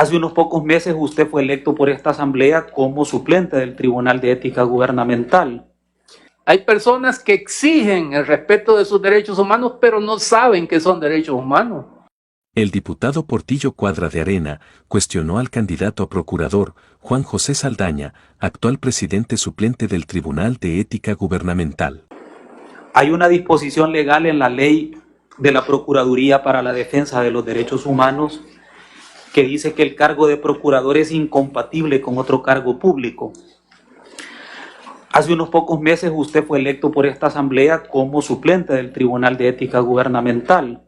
Hace unos pocos meses usted fue electo por esta asamblea como suplente del Tribunal de Ética Gubernamental. Hay personas que exigen el respeto de sus derechos humanos, pero no saben que son derechos humanos. El diputado Portillo Cuadra de Arena cuestionó al candidato a procurador, Juan José Saldaña, actual presidente suplente del Tribunal de Ética Gubernamental. Hay una disposición legal en la ley de la Procuraduría para la Defensa de los Derechos Humanos que dice que el cargo de procurador es incompatible con otro cargo público. Hace unos pocos meses usted fue electo por esta asamblea como suplente del Tribunal de Ética Gubernamental.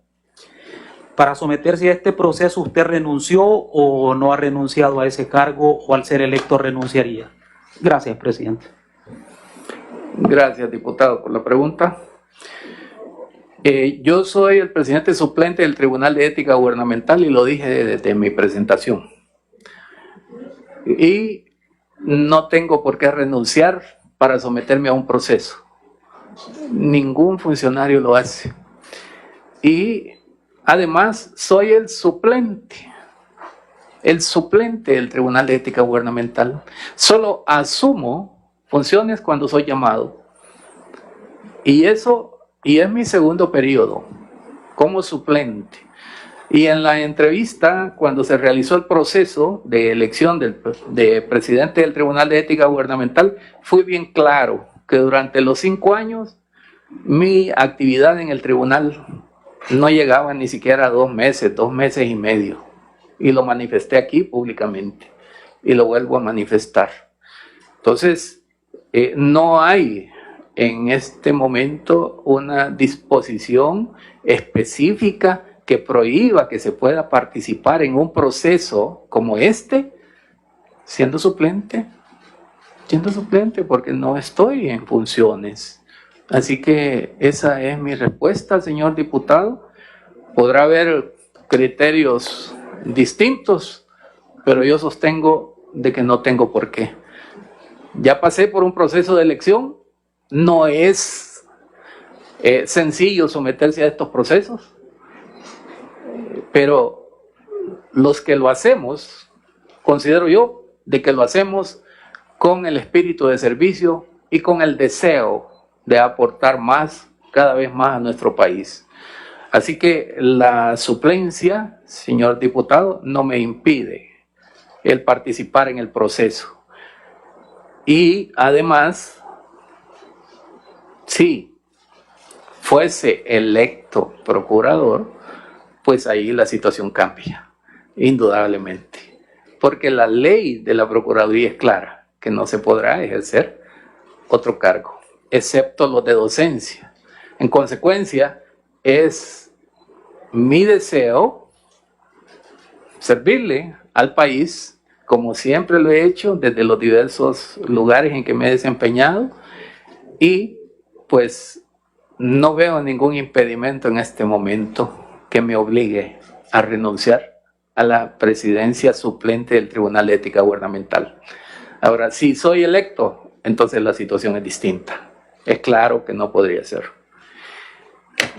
Para someterse a este proceso, ¿usted renunció o no ha renunciado a ese cargo o al ser electo renunciaría? Gracias, presidente. Gracias, diputado, por la pregunta. Yo soy el presidente suplente del Tribunal de Ética Gubernamental y lo dije desde mi presentación. Y no tengo por qué renunciar para someterme a un proceso. Ningún funcionario lo hace. Y además soy el suplente del Tribunal de Ética Gubernamental. Solo asumo funciones cuando soy llamado. Y es mi segundo periodo como suplente. Y en la entrevista, cuando se realizó el proceso de elección de presidente del Tribunal de Ética Gubernamental, fui bien claro que durante los 5 años mi actividad en el tribunal no llegaba ni siquiera a 2 meses, 2 meses y medio. Y lo manifesté aquí públicamente. Y lo vuelvo a manifestar. Entonces, no hay en este momento una disposición específica que prohíba que se pueda participar en un proceso como este, siendo suplente, porque no estoy en funciones. Así que esa es mi respuesta, señor diputado. Podrá haber criterios distintos, pero yo sostengo de que no tengo por qué. Ya pasé por un proceso de elección. No es sencillo someterse a estos procesos, pero los que lo hacemos, considero yo, de que lo hacemos con el espíritu de servicio y con el deseo de aportar más, cada vez más a nuestro país. Así que la suplencia, señor diputado, no me impide el participar en el proceso. Y además, si fuese electo procurador, pues ahí la situación cambia, indudablemente. Porque la ley de la Procuraduría es clara, que no se podrá ejercer otro cargo, excepto los de docencia. En consecuencia, es mi deseo servirle al país, como siempre lo he hecho, desde los diversos lugares en que me he desempeñado, y pues no veo ningún impedimento en este momento que me obligue a renunciar a la presidencia suplente del Tribunal de Ética Gubernamental. Ahora, si soy electo, entonces la situación es distinta. Es claro que no podría ser.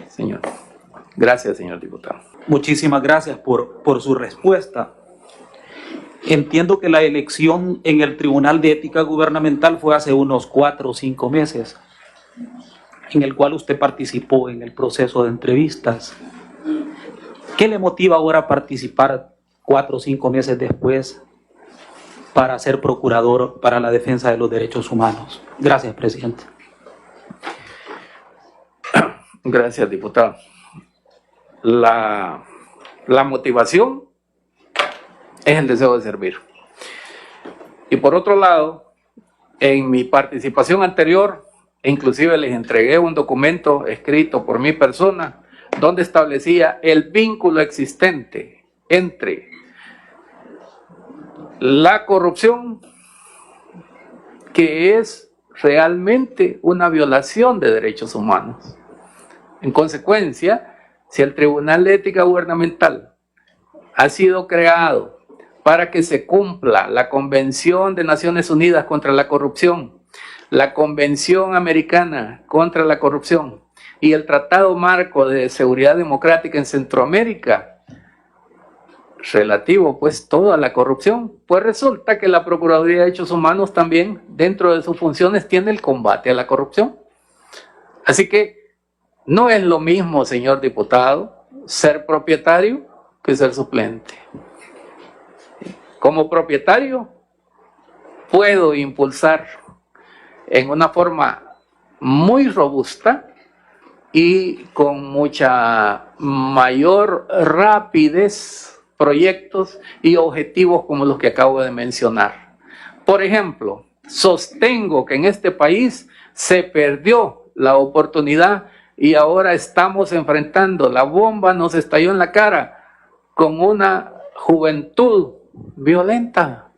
Señor. Gracias, señor diputado. Muchísimas gracias por su respuesta. Entiendo que la elección en el Tribunal de Ética Gubernamental fue hace unos 4 o 5 meses, en el cual usted participó en el proceso de entrevistas. ¿Qué le motiva ahora a participar 4 o 5 meses después para ser procurador para la defensa de los derechos humanos? Gracias, presidente. Gracias, diputado. La motivación es el deseo de servir. Y por otro lado, en mi participación anterior, inclusive les entregué un documento escrito por mi persona, donde establecía el vínculo existente entre la corrupción, que es realmente una violación de derechos humanos. En consecuencia, si el Tribunal de Ética Gubernamental ha sido creado para que se cumpla la Convención de Naciones Unidas contra la Corrupción, la Convención Americana contra la Corrupción y el Tratado Marco de Seguridad Democrática en Centroamérica, relativo pues todo a la corrupción, pues resulta que la Procuraduría de Derechos Humanos también dentro de sus funciones tiene el combate a la corrupción. Así que no es lo mismo, señor diputado, ser propietario que ser suplente. Como propietario puedo impulsar en una forma muy robusta y con mucha mayor rapidez proyectos y objetivos como los que acabo de mencionar. Por ejemplo, sostengo que en este país se perdió la oportunidad y ahora estamos enfrentando, la bomba nos estalló en la cara con una juventud violenta,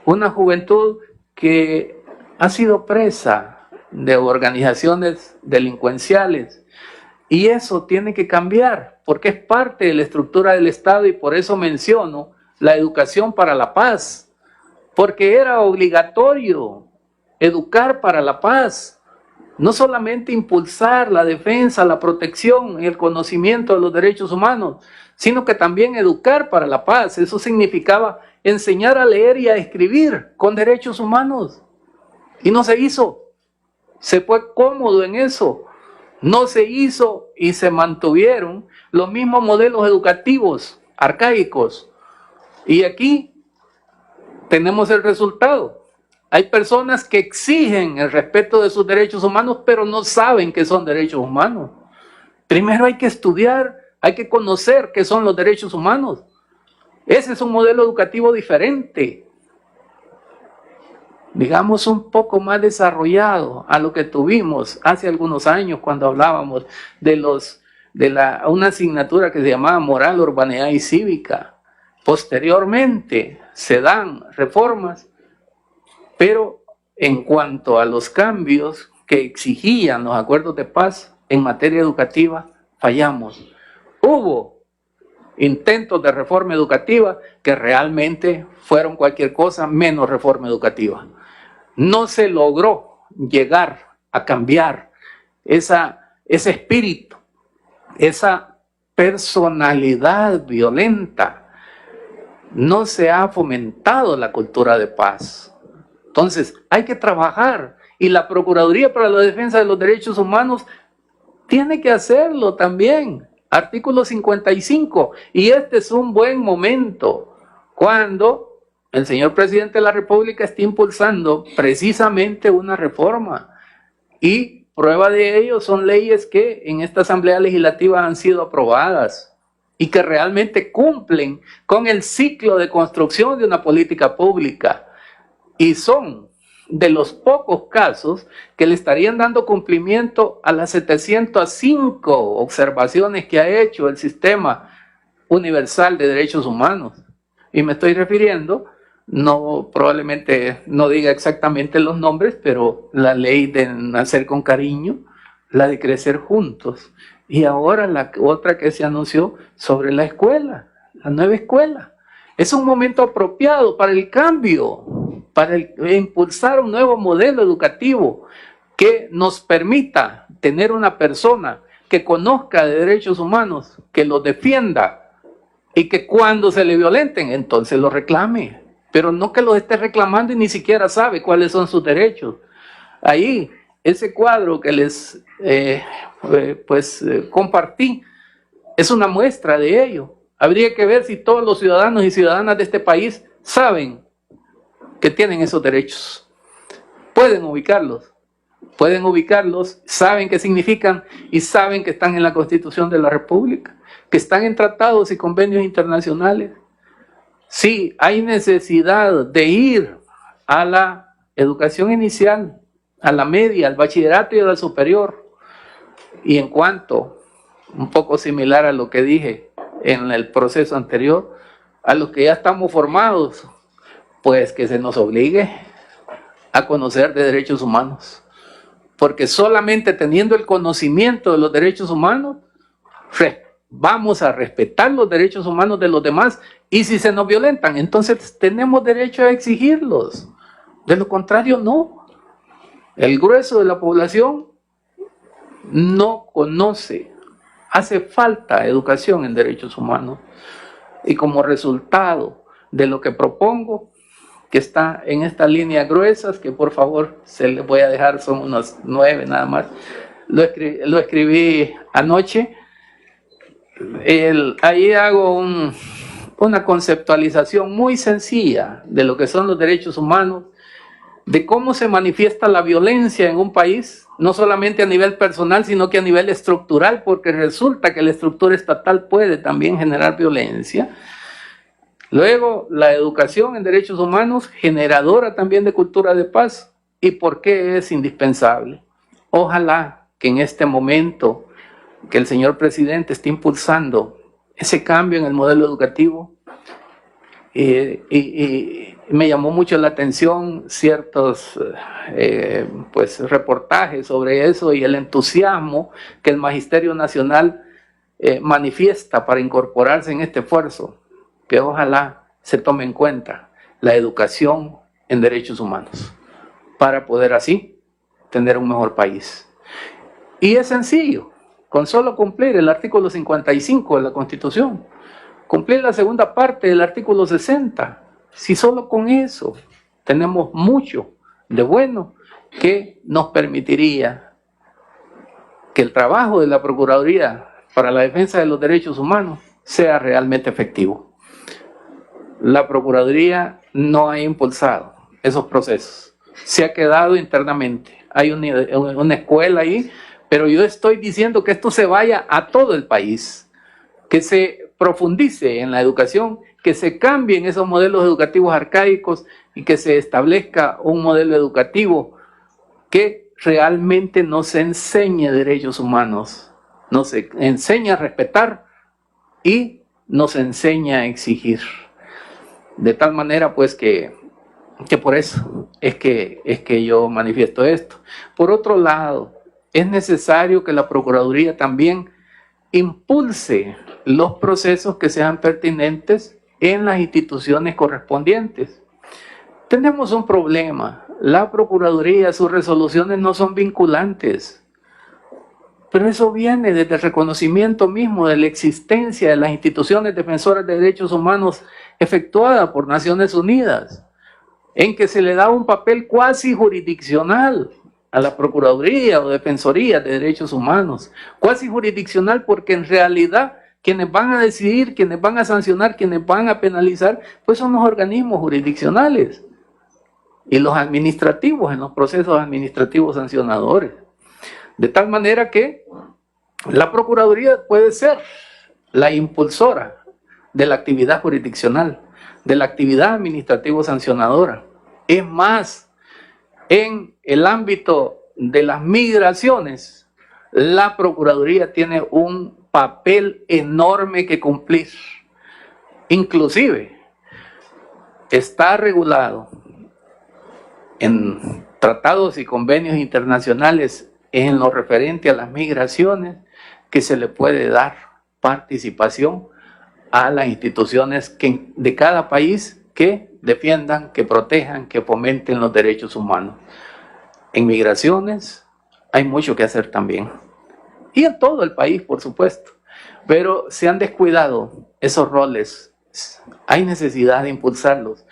una juventud que ha sido presa de organizaciones delincuenciales, y eso tiene que cambiar porque es parte de la estructura del Estado, y por eso menciono la educación para la paz, porque era obligatorio educar para la paz, no solamente impulsar la defensa, la protección y el conocimiento de los derechos humanos, sino que también educar para la paz. Eso significaba enseñar a leer y a escribir con derechos humanos, y no se hizo. Se fue cómodo en eso, no se hizo y se mantuvieron los mismos modelos educativos arcaicos. Y aquí tenemos el resultado. Hay personas que exigen el respeto de sus derechos humanos, pero no saben qué son derechos humanos. Primero hay que estudiar, hay que conocer qué son los derechos humanos. Ese es un modelo educativo diferente, digamos un poco más desarrollado a lo que tuvimos hace algunos años cuando hablábamos de una asignatura que se llamaba Moral, Urbanidad y Cívica. Posteriormente se dan reformas, pero en cuanto a los cambios que exigían los acuerdos de paz en materia educativa, fallamos. Hubo intentos de reforma educativa que realmente fueron cualquier cosa menos reforma educativa. No se logró llegar a cambiar ese espíritu, esa personalidad violenta. No se ha fomentado la cultura de paz. Entonces, hay que trabajar, y la Procuraduría para la Defensa de los Derechos Humanos tiene que hacerlo también. Artículo 55, y este es un buen momento cuando el señor presidente de la República está impulsando precisamente una reforma, y prueba de ello son leyes que en esta Asamblea Legislativa han sido aprobadas y que realmente cumplen con el ciclo de construcción de una política pública, y son de los pocos casos que le estarían dando cumplimiento a las 705 observaciones que ha hecho el Sistema Universal de Derechos Humanos. Y me estoy refiriendo, probablemente no diga exactamente los nombres, pero la ley de nacer con cariño, la de crecer juntos, y ahora la otra que se anunció sobre la escuela, la nueva escuela. Es un momento apropiado para el cambio, para impulsar un nuevo modelo educativo que nos permita tener una persona que conozca de derechos humanos, que los defienda, y que cuando se le violenten, entonces los reclame, pero no que los esté reclamando y ni siquiera sabe cuáles son sus derechos. Ahí, ese cuadro que les compartí es una muestra de ello. Habría que ver si todos los ciudadanos y ciudadanas de este país saben que tienen esos derechos. Pueden ubicarlos, saben qué significan y saben que están en la Constitución de la República, que están en tratados y convenios internacionales. Sí, hay necesidad de ir a la educación inicial, a la media, al bachillerato y a la superior. Y en cuanto, un poco similar a lo que dije en el proceso anterior, a los que ya estamos formados, pues que se nos obligue a conocer de derechos humanos. Porque solamente teniendo el conocimiento de los derechos humanos, vamos a respetar los derechos humanos de los demás, y si se nos violentan, entonces tenemos derecho a exigirlos. De lo contrario, no. El grueso de la población no conoce. Hace falta educación en derechos humanos. y como resultado de lo que propongo, que está en estas líneas gruesas, que por favor se les voy a dejar, son unos 9 nada más, lo escribí anoche. Ahí hago una conceptualización muy sencilla de lo que son los derechos humanos, de cómo se manifiesta la violencia en un país, no solamente a nivel personal, sino que a nivel estructural, porque resulta que la estructura estatal puede también generar violencia. Luego, la educación en derechos humanos, generadora también de cultura de paz, y por qué es indispensable. Ojalá que en este momento que el señor presidente esté impulsando ese cambio en el modelo educativo, y me llamó mucho la atención ciertos pues, reportajes sobre eso y el entusiasmo que el Magisterio Nacional manifiesta para incorporarse en este esfuerzo, que ojalá se tome en cuenta la educación en derechos humanos para poder así tener un mejor país. Y es sencillo, con solo cumplir el artículo 55 de la Constitución, cumplir la segunda parte del artículo 60, si solo con eso tenemos mucho de bueno que nos permitiría que el trabajo de la Procuraduría para la Defensa de los Derechos Humanos sea realmente efectivo. La Procuraduría no ha impulsado esos procesos, se ha quedado internamente. Hay una escuela ahí, pero yo estoy diciendo que esto se vaya a todo el país, que se profundice en la educación, que se cambien esos modelos educativos arcaicos y que se establezca un modelo educativo que realmente nos enseñe derechos humanos, nos enseña a respetar y nos enseña a exigir. De tal manera pues que por eso es que yo manifiesto esto. Por otro lado, es necesario que la Procuraduría también impulse los procesos que sean pertinentes en las instituciones correspondientes. Tenemos un problema. La Procuraduría, sus resoluciones no son vinculantes. Pero eso viene desde el reconocimiento mismo de la existencia de las instituciones defensoras de derechos humanos efectuada por Naciones Unidas, en que se le da un papel cuasi jurisdiccional a la Procuraduría o Defensoría de Derechos Humanos. Cuasi jurisdiccional porque en realidad quienes van a decidir, quienes van a sancionar, quienes van a penalizar, pues son los organismos jurisdiccionales y los administrativos en los procesos administrativos sancionadores. De tal manera que la Procuraduría puede ser la impulsora de la actividad jurisdiccional, de la actividad administrativo sancionadora. Es más, en el ámbito de las migraciones, la Procuraduría tiene un papel enorme que cumplir. Inclusive, está regulado en tratados y convenios internacionales en lo referente a las migraciones que se le puede dar participación a las instituciones de cada país que defiendan, que protejan, que fomenten los derechos humanos. En migraciones hay mucho que hacer también. Y en todo el país, por supuesto. Pero se han descuidado esos roles. Hay necesidad de impulsarlos.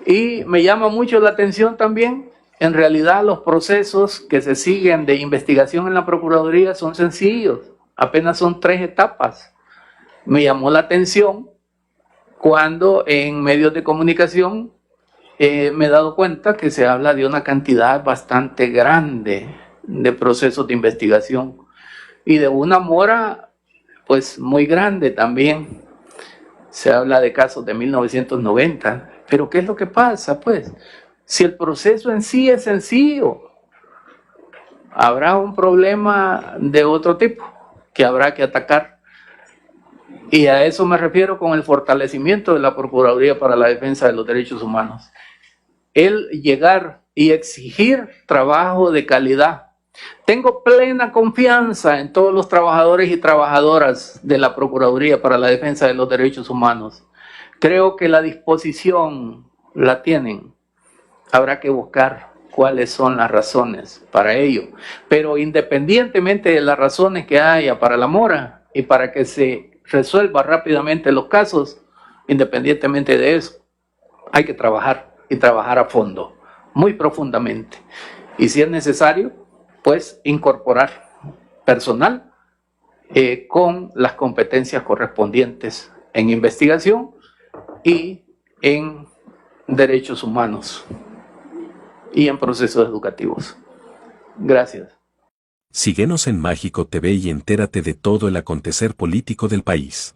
Y me llama mucho la atención también, en realidad los procesos que se siguen de investigación en la Procuraduría son sencillos. Apenas son 3 etapas. Me llamó la atención cuando en medios de comunicación me he dado cuenta que se habla de una cantidad bastante grande de procesos de investigación y de una mora pues muy grande también. Se habla de casos de 1990, pero ¿qué es lo que pasa? Pues si el proceso en sí es sencillo, habrá un problema de otro tipo que habrá que atacar. Y a eso me refiero con el fortalecimiento de la Procuraduría para la Defensa de los Derechos Humanos. El llegar y exigir trabajo de calidad. Tengo plena confianza en todos los trabajadores y trabajadoras de la Procuraduría para la Defensa de los Derechos Humanos. Creo que la disposición la tienen. Habrá que buscar cuáles son las razones para ello. Pero independientemente de las razones que haya para la mora y para que se resuelva rápidamente los casos, independientemente de eso, hay que trabajar y trabajar a fondo, muy profundamente. Y si es necesario, pues incorporar personal con las competencias correspondientes en investigación y en derechos humanos y en procesos educativos. Gracias. Síguenos en Mágico TV y entérate de todo el acontecer político del país.